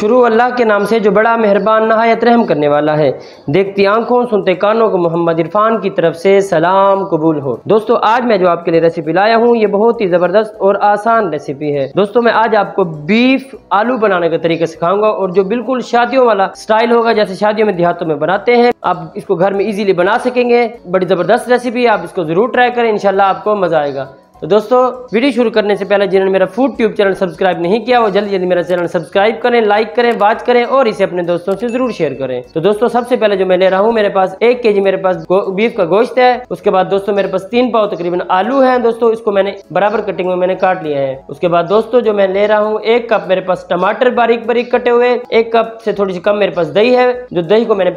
शुरू अल्लाह के नाम से जो बड़ा मेहरबान नहायत रहम करने वाला है। देखती आंखों सुनते कानों को मोहम्मद इरफान की तरफ से सलाम कबूल हो। दोस्तों आज मैं जो आपके लिए रेसिपी लाया हूँ ये बहुत ही ज़बरदस्त और आसान रेसिपी है। दोस्तों मैं आज आपको बीफ आलू बनाने का तरीका सिखाऊंगा और जो बिल्कुल शादियों वाला स्टाइल होगा, जैसे शादियों में देहातों में बनाते हैं, आप इसको घर में इजीली बना सकेंगे। बड़ी ज़बरदस्त रेसिपी, आप इसको ज़रूर ट्राई करें, इंशाल्लाह आपको मज़ा आएगा। तो दोस्तों वीडियो शुरू करने से पहले जिन्होंने मेरा फूड ट्यूब चैनल सब्सक्राइब नहीं किया वो जल्दी जल्दी मेरा चैनल सब्सक्राइब करें, लाइक करें, वॉच करें और इसे अपने दोस्तों से जरूर शेयर करें। तो दोस्तों सबसे पहले जो मैं ले रहा हूँ, मेरे पास 1 केजी मेरे पास बीफ का गोश्त है। उसके बाद दोस्तों मेरे पास 3 पाव तकरीबन आलू है। दोस्तों इसको मैंने बराबर कटिंग में मैंने काट लिया है। उसके बाद दोस्तों जो मैं ले रहा हूँ 1 कप मेरे पास टमाटर बारीक बारीक कटे हुए, 1 कप से थोड़ी सी कम मेरे पास दही है, जो दही को मैंने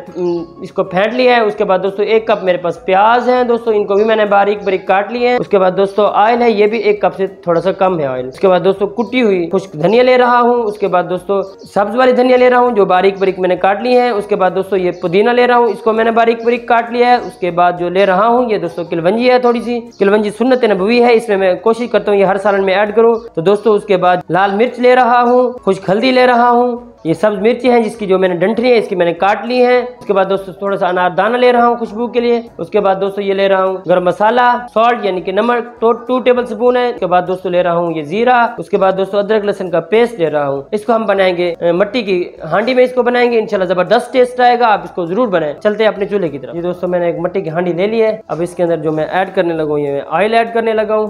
इसको फेंट लिया है। उसके बाद दोस्तों 1 कप मेरे पास प्याज है, दोस्तों इनको भी मैंने बारीक बारीक काट लिए हैं। उसके बाद दोस्तों ऑयल है, ये भी 1 कप से थोड़ा सा कम है ऑयल। उसके बाद दोस्तों कुटी हुई खुश्क धनिया ले रहा हूँ। उसके बाद दोस्तों सब्ज वाली धनिया ले रहा हूँ जो बारीक बारीक मैंने काट ली है। उसके बाद दोस्तों ये पुदीना ले रहा हूँ, इसको मैंने बारीक बारीक काट लिया है। उसके बाद जो ले रहा हूँ ये दोस्तों किलवंजी है, थोड़ी सी किलवंजी सुन्नत नबवी है, इसमें मैं कोशिश करता हूँ ये हर सालन में ऐड करूँ। तो दोस्तों उसके बाद लाल मिर्च ले रहा हूँ, खुश्क हल्दी ले रहा हूँ, ये सब्ज मिर्ची है जिसकी जो मैंने डंठली है इसकी मैंने काट ली है। उसके बाद दोस्तों थोड़ा सा अनारदाना ले रहा हूँ खुशबू के लिए। उसके बाद दोस्तों ये ले रहा हूँ गरम मसाला, सॉल्ट यानी कि नमक 2 टेबल स्पून है। उसके बाद दोस्तों ले रहा हूँ ये जीरा। उसके बाद दोस्तों अदरक लहसुन का पेस्ट ले रहा हूँ। इसको हम बनाएंगे मट्टी की हांडी में, इसको बनाएंगे, इंशाल्लाह जबरदस्त टेस्ट आएगा, आप इसको जरूर बनाएं। चलते हैं अपने चूल्हे की तरफ। ये दोस्तों मैंने एक मट्टी की हांडी ले ली है। अब इसके अंदर जो मैं ऐड करने लगा हूँ, ये ऑयल ऐड करने लगा हूँ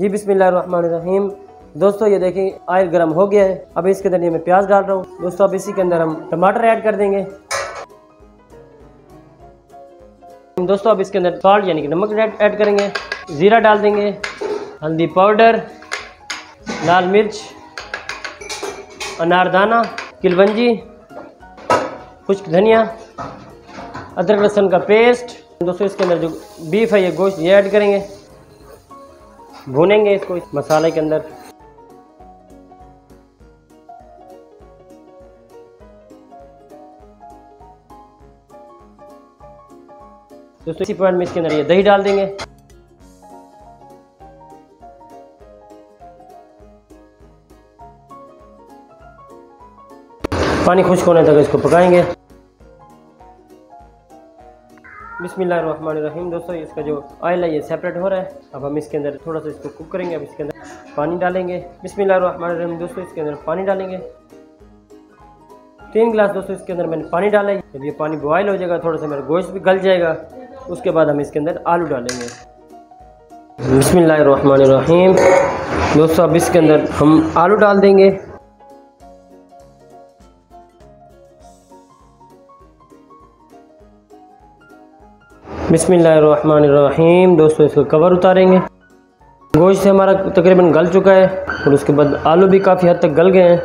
जी। बिस्मिल्लाहिर्रहमानिर्रहीम। दोस्तों ये देखिए ऑयल गर्म हो गया है। अब इसके अंदर ये मैं प्याज डाल रहा हूँ। दोस्तों अब इसी के अंदर हम टमाटर ऐड कर देंगे। दोस्तों अब इसके अंदर सॉल्ट यानी कि नमक ऐड करेंगे, जीरा डाल देंगे, हल्दी पाउडर, लाल मिर्च, अनारदाना, किलवंजी, खुश्क धनिया, अदरक लहसुन का पेस्ट। दोस्तों इसके अंदर जो बीफ है ये गोश्त ये ऐड करेंगे, भूनेंगे इसको इस मसाले के अंदर। दोस्तों इसी पॉइंट में इसके अंदर ये दही डाल देंगे। पानी खुश्क होने तक इसको पकाएंगे। बिस्मिल्लाहिर्रहमानिर्रहीम। दोस्तों इसका जो ऑयल है ये सेपरेट हो रहा है। अब हम इसके अंदर थोड़ा सा इसको कुक करेंगे। अब इसके अंदर पानी डालेंगे। बिस्मिल्लाहिर्रहमानिर्रहीम। दोस्तों इसके अंदर पानी डालेंगे 3 गिलास। दोस्तों इसके अंदर मैंने पानी डाला है। जब ये पानी बॉयल हो जाएगा, थोड़ा सा मेरा गोश्त भी गल जाएगा, उसके बाद हम इसके अंदर आलू डालेंगे। बिस्मिल्लाहिर्रहमानिर्रहीम। दोस्तों अब इसके अंदर हम आलू डाल देंगे। बिस्मिल्लाहिर्रहमानिर्रहीम। दोस्तों इसको कवर उतारेंगे। गोश्त से हमारा तकरीबन गल चुका है और उसके बाद आलू भी काफ़ी हद तक गल गए हैं।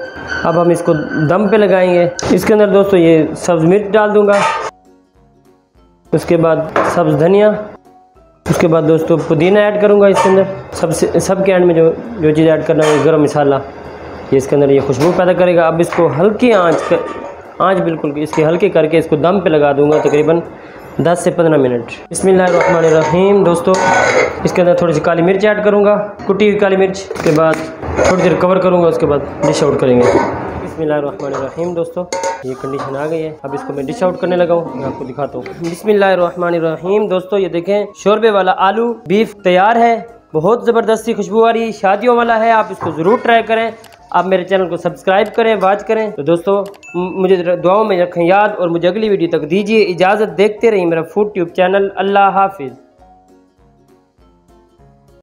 अब हम इसको दम पे लगाएंगे। इसके अंदर दोस्तों ये सब्ज मिर्च डाल दूंगा, उसके बाद सब्ज धनिया, उसके बाद दोस्तों पुदीना ऐड करूंगा इसके अंदर। सबके एंड में जो चीज़ ऐड करना है गरम मसाला, ये इसके अंदर ये खुशबू पैदा करेगा। अब इसको हल्की आँच बिल्कुल इसके हल्के करके इसको दम पे लगा दूंगा तकरीबन 10 से 15 मिनट। बिस्मिल्लाहिर्रहमानिर्रहीम। दोस्तों इसके अंदर थोड़ी सी काली मिर्च ऐड करूँगा, कुटी हुई काली मिर्च। उसके बाद थोड़ी देर कवर करूँगा, उसके बाद डिश आउट करेंगे। बिस्मिल्लाहिर्रहमानिर्रहीम। दोस्तों ये कंडीशन आ गई है। अब इसको मैं डिश आउट करने लगा हूँ, मैं आपको दिखाता हूँ। बिस्मिल्लाहिर्रहमानिर्रहीम। दोस्तों ये देखें शोरबे वाला आलू बीफ तैयार है। बहुत ज़बरदस्ती खुशबू आ रही, शादियों वाला है, आप इसको ज़रूर ट्राई करें। आप मेरे चैनल को सब्सक्राइब करें, वॉच करें। तो दोस्तों मुझे दुआओं में रखें याद और मुझे अगली वीडियो तक दीजिए इजाज़त। देखते रहिए मेरा फूड ट्यूब चैनल। अल्लाह हाफिज़।